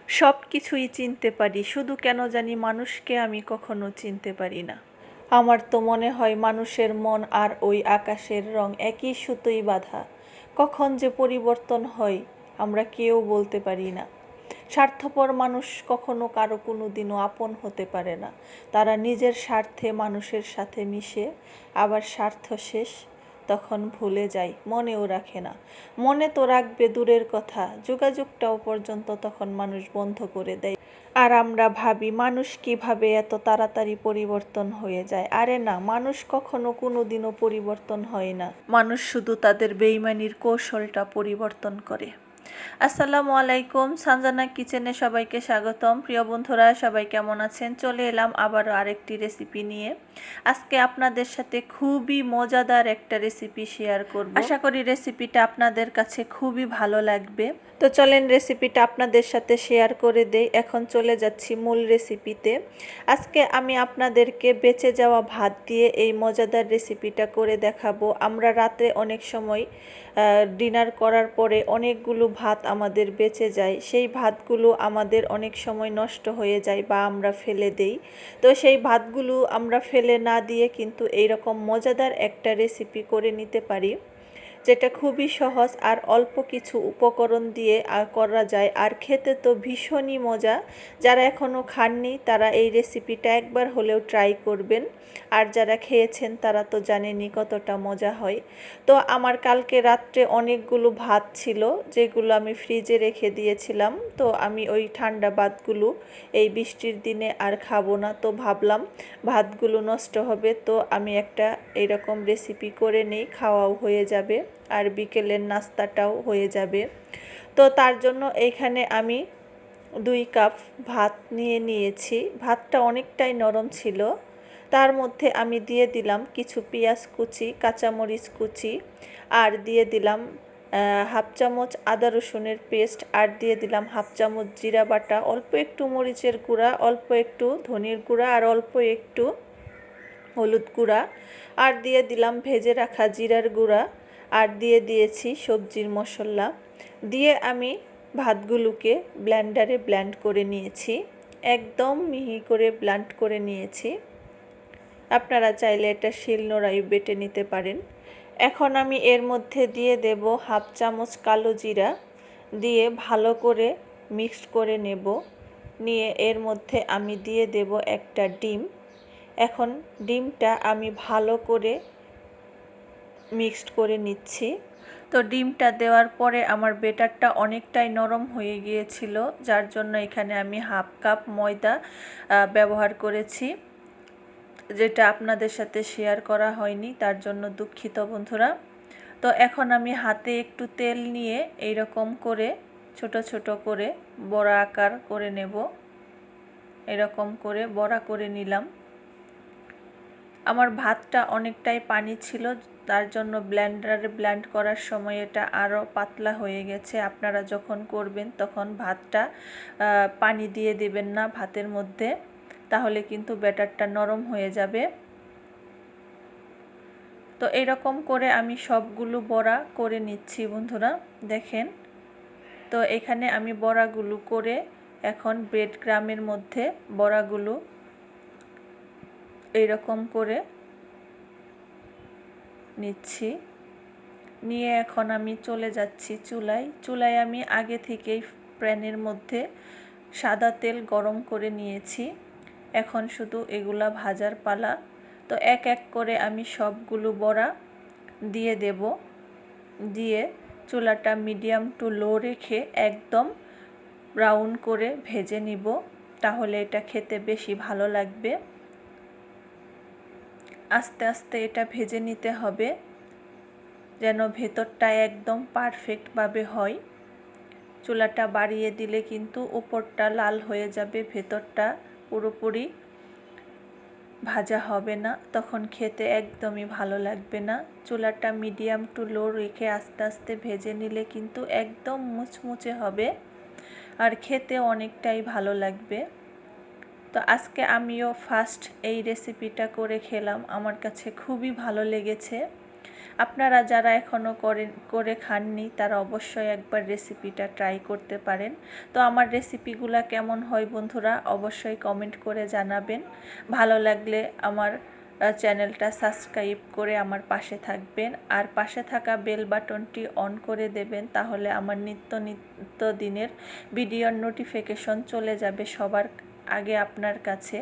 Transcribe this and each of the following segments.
সব কিছুই চিনতে পারি, শুধু কেন জানি মানুষকে আমি কখনো চিনতে পারি না। আমার তো মনে হয় মানুষের মন আর ওই আকাশের রং একই সুতোয় বাঁধা। কখন যে পরিবর্তন হয় আমরা কেউ বলতে পারি না। স্বার্থপর মানুষ কখনো কারো কোনো দিনও আপন হতে পারে না। তারা নিজের স্বার্থে মানুষের সাথে মিশে, আবার স্বার্থ শেষ তখন ভুলে যায়, মনেও রাখে না। মনে তো রাখবে দূরের কথা, যোগাযোগটাও পর্যন্ত তখন মানুষ বন্ধ করে দেয়। আর আমরা ভাবি মানুষ কিভাবে এত তাড়াতাড়ি পরিবর্তন হয়ে যায়। আরে না, মানুষ কখনো কোনো দিনও পরিবর্তন হয় না। মানুষ শুধু তাদের বেইমানির কৌশলটা পরিবর্তন করে। আসসালামু আলাইকুম, সানজানা কিচেনে সবাইকে স্বাগতম। প্রিয় বন্ধুরা, সবাই কেমন আছেন? চলে এলাম আবারও আরেকটি রেসিপি নিয়ে। আজকে আপনাদের সাথে খুবই মজাদার একটা রেসিপি শেয়ার করব। আশা করি রেসিপিটা আপনাদের কাছে খুবই ভালো লাগবে। তো চলেন রেসিপিটা আপনাদের সাথে শেয়ার করে দেই। এখন চলে যাচ্ছি মূল রেসিপিতে। আজকে আমি আপনাদেরকে বেঁচে যাওয়া ভাত দিয়ে এই মজাদার রেসিপিটা করে দেখাবো। আমরা রাতে অনেক সময় ডিনার করার পরে অনেকগুলো ভাত আমাদের বেঁচে যায়। সেই ভাতগুলো আমাদের অনেক সময় নষ্ট হয়ে যায় বা আমরা ফেলে দেই। তো সেই ভাতগুলো আমরা ফেলে না দিয়ে কিন্তু এইরকম মজাদার একটা রেসিপি করে নিতে পারি, যেটা খুবই সহজ আর অল্প কিছু উপকরণ দিয়ে করা যায়, আর খেতে তো ভীষণই মজা। যারা এখনও খাননি তারা এই রেসিপিটা একবার হলেও ট্রাই করবেন, আর যারা খেয়েছেন তারা তো জানেনই কতটা মজা হয়। তো আমার কালকে রাত্রে অনেকগুলো ভাত ছিল, যেগুলো আমি ফ্রিজে রেখে দিয়েছিলাম। তো আমি ওই ঠান্ডা ভাতগুলো এই বৃষ্টির দিনে আর খাবো না। তো ভাবলাম ভাতগুলো নষ্ট হবে, তো আমি একটা এইরকম রেসিপি করে নেই, খাওয়াও হয়ে যাবে আর বিকেলের নাস্তাটাও হয়ে যাবে। তো তার জন্য এইখানে আমি 2 কাপ ভাত নিয়েছি। ভাতটা অনেকটাই নরম ছিল। তার মধ্যে আমি দিয়ে দিলাম কিছু পেঁয়াজ কুচি, কাঁচামরিচ কুচি, আর দিয়ে দিলাম হাফ চামচ আদা রসুনের পেস্ট, আর দিয়ে দিলাম হাফ চামচ জিরা বাটা, অল্প একটু মরিচের গুঁড়া, অল্প একটু ধনিয়ার গুঁড়া, আর অল্প একটু হলুদ গুঁড়া, আর দিয়ে দিলাম ভেজে রাখা জিরার গুঁড়া, আর দিয়ে দিয়েছি সবজির মশলা। দিয়ে আমি ভাতগুলোকে ব্লেন্ডারে ব্লেন্ড করে নিয়েছি, একদম মিহি করে ব্লেন্ড করে নিয়েছি। আপনারা চাইলে এটা শিলনোড়ায় বেটে নিতে পারেন। এখন আমি এর মধ্যে দিয়ে দেব হাফ চামচ কালো জিরা, দিয়ে ভালো করে মিক্সড করে নেব। নিয়ে এর মধ্যে আমি দিয়ে দেব একটা ডিম। এখন ডিমটা আমি ভালো করে মিক্সড করে নিচ্ছি। তো ডিমটা দেওয়ার পরে আমার বেটারটা অনেকটাই নরম হয়ে গিয়েছিল, যার জন্য এখানে আমি হাফ কাপ ময়দা ব্যবহার করেছি, যেটা আপনাদের সাথে শেয়ার করা হয়নি, তার জন্য দুঃখিত বন্ধুরা। তো এখন আমি হাতে একটু তেল নিয়ে এইরকম করে ছোট ছোট করে বড়া আকার করে নেব। এরকম করে বড়া করে নিলাম। আমার ভাতটা অনেকটাই পানি ছিল, তার জন্য ব্লেন্ডারে ব্লেন্ড করার সময় এটা আরও পাতলা হয়ে গেছে। আপনারা যখন করবেন তখন ভাতটা পানি দিয়ে দেবেন না ভাতের মধ্যে, তাহলে কিন্তু ব্যাটারটা নরম হয়ে যাবে। তো এরকম করে আমি সবগুলো বড়া করে নিচ্ছি বন্ধুরা, দেখেন। তো এখানে আমি বড়াগুলো করে এখন ব্রেড ক্রামের মধ্যে বড়াগুলো এইরকম করে নিচ্ছি। নিয়ে এখন আমি চলে যাচ্ছি চুলায় আমি আগে থেকেই প্যানের মধ্যে সাদা তেল গরম করে নিয়েছি। এখন শুধু এগুলা ভাজার পালা। তো এক এক করে আমি সবগুলো বড়া দিয়ে দেব। দিয়ে চুলাটা মিডিয়াম টু লো রেখে একদম ব্রাউন করে ভেজে নিব, তাহলে এটা খেতে বেশি ভালো লাগবে। আস্তে আস্তে এটা ভেজে নিতে হবে, যেন ভেতরটা একদম পারফেক্টভাবে হয়। চুলাটা বাড়িয়ে দিলে কিন্তু উপরটা লাল হয়ে যাবে, ভেতরটা পুরোপুরি ভাজা হবে না, তখন খেতে একদমই ভালো লাগবে না। চুলাটা মিডিয়াম টু লো রেখে আস্তে আস্তে ভেজে নিলে কিন্তু একদম মুচমুচে হবে আর খেতে অনেকটাই ভালো লাগবে। তো আজকে আমিও ফার্স্ট এই রেসিপিটা করে খেলাম, আমার কাছে খুবই ভালো লেগেছে। আপনারা যারা এখনও করে খাননি তারা অবশ্যই একবার রেসিপিটা ট্রাই করতে পারেন। তো আমার রেসিপিগুলো কেমন হয় বন্ধুরা অবশ্যই কমেন্ট করে জানাবেন। ভালো লাগলে আমার চ্যানেলটা সাবস্ক্রাইব করে আমার পাশে থাকবেন, আর পাশে থাকা বেল বাটনটি অন করে দেবেন, তাহলে আমার নিত্য দিনের ভিডিওর নোটিফিকেশন চলে যাবে সবার আগে আপনার কাছে।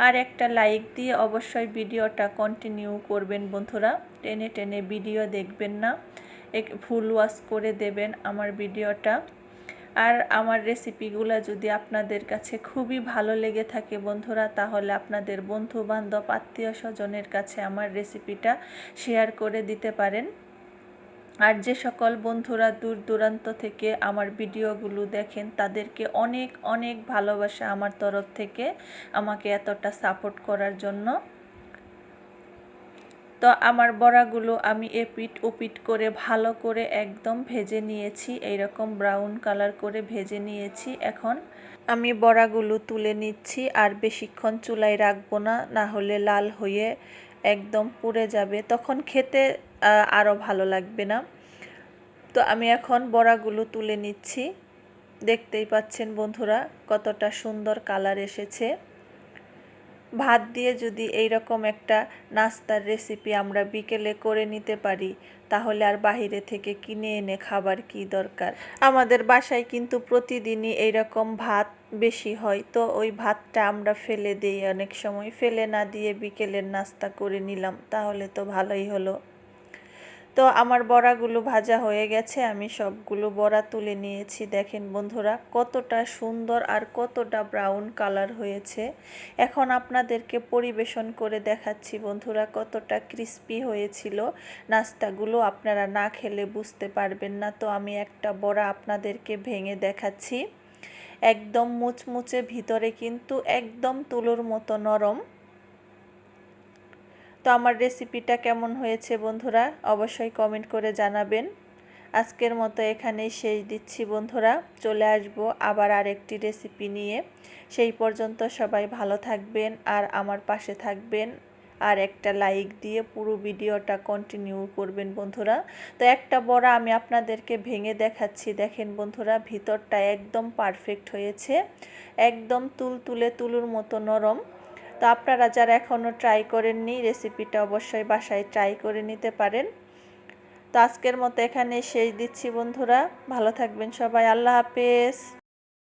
আর একটা লাইক দিয়ে অবশ্যই ভিডিওটা কন্টিনিউ করবেন বন্ধুরা, টেনে টেনে ভিডিও দেখবেন না, ফুল ওয়াচ করে দেবেন আমার ভিডিওটা। আর আমার রেসিপিগুলো যদি আপনাদের কাছে খুবই ভালো লেগে থাকে বন্ধুরা, তাহলে আপনাদের বন্ধু বান্ধব আত্মীয় স্বজনের কাছে আমার রেসিপিটা শেয়ার করে দিতে পারেন। আর যে সকল বন্ধুরা দূর দূরান্ত থেকে আমার ভিডিওগুলো দেখেন তাদেরকে অনেক অনেক ভালোবাসা আমার তরফ থেকে, আমাকে এতটা সাপোর্ট করার জন্য। তো আমার বড়াগুলো আমি এপিট ওপিট করে ভালো করে একদম ভেজে নিয়েছি, এইরকম ব্রাউন কালার করে ভেজে নিয়েছি। এখন আমি বড়াগুলো তুলে নিচ্ছি, আর বেশিক্ষণ চুলায় রাখবো না, না হলে লাল হয়ে একদম পুড়ে যাবে, তখন খেতে আরও ভালো লাগবে না। তো আমি এখন বড়াগুলো তুলে নিচ্ছি। দেখতেই পাচ্ছেন বন্ধুরা কতটা সুন্দর কালার এসেছে। ভাত দিয়ে যদি এইরকম একটা নাস্তার রেসিপি আমরা বিকেলে করে নিতে পারি, তাহলে আর বাহিরে থেকে কিনে এনে খাবার কি দরকার। আমাদের বাসায় কিন্তু প্রতিদিনই এইরকম ভাত বেশি হয়, তো ওই ভাতটা আমরা ফেলে দিই, অনেক সময় ফেলে না দিয়ে বিকেলের নাস্তা করে নিলাম, তাহলে তো ভালোই হলো। তো আমার বড়াগুলো ভাজা হয়ে গেছে, আমি সবগুলো বড়া তুলে নিয়েছি। দেখেন বন্ধুরা কতটা সুন্দর আর কতটা ব্রাউন কালার হয়েছে। এখন আপনাদেরকে পরিবেশন করে দেখাচ্ছি বন্ধুরা কতটা ক্রিস্পি হয়েছিল নাস্তাগুলো, আপনারা না খেলে বুঝতে পারবেন না। তো আমি একটা বড়া আপনাদেরকে ভেঙে দেখাচ্ছি, একদম মুচমুচে, ভিতরে কিন্তু একদম তুলোর মতো নরম। তো আমার রেসিপিটা কেমন হয়েছে বন্ধুরা অবশ্যই কমেন্ট করে জানাবেন। আজকের মতো এখানেই শেষ দিচ্ছি বন্ধুরা, চলে আসব আবার আরেকটি রেসিপি নিয়ে। সেই পর্যন্ত সবাই ভালো থাকবেন আর আমার পাশে থাকবেন, আর একটা লাইক দিয়ে পুরো ভিডিওটা কন্টিনিউ করবেন বন্ধুরা। তো একটা বড়া আমি আপনাদেরকে ভেঙে দেখাচ্ছি, দেখেন বন্ধুরা ভিতরটা একদম পারফেক্ট হয়েছে, একদম তুলোর মতো নরম। তো আপনারা যারা এখনও ট্রাই করেননি রেসিপিটা অবশ্যই বাসায় ট্রাই করে নিতে পারেন। তো আজকের মতো এখানে শেষ দিচ্ছি বন্ধুরা, ভালো থাকবেন সবাই, আল্লাহ হাফেজ।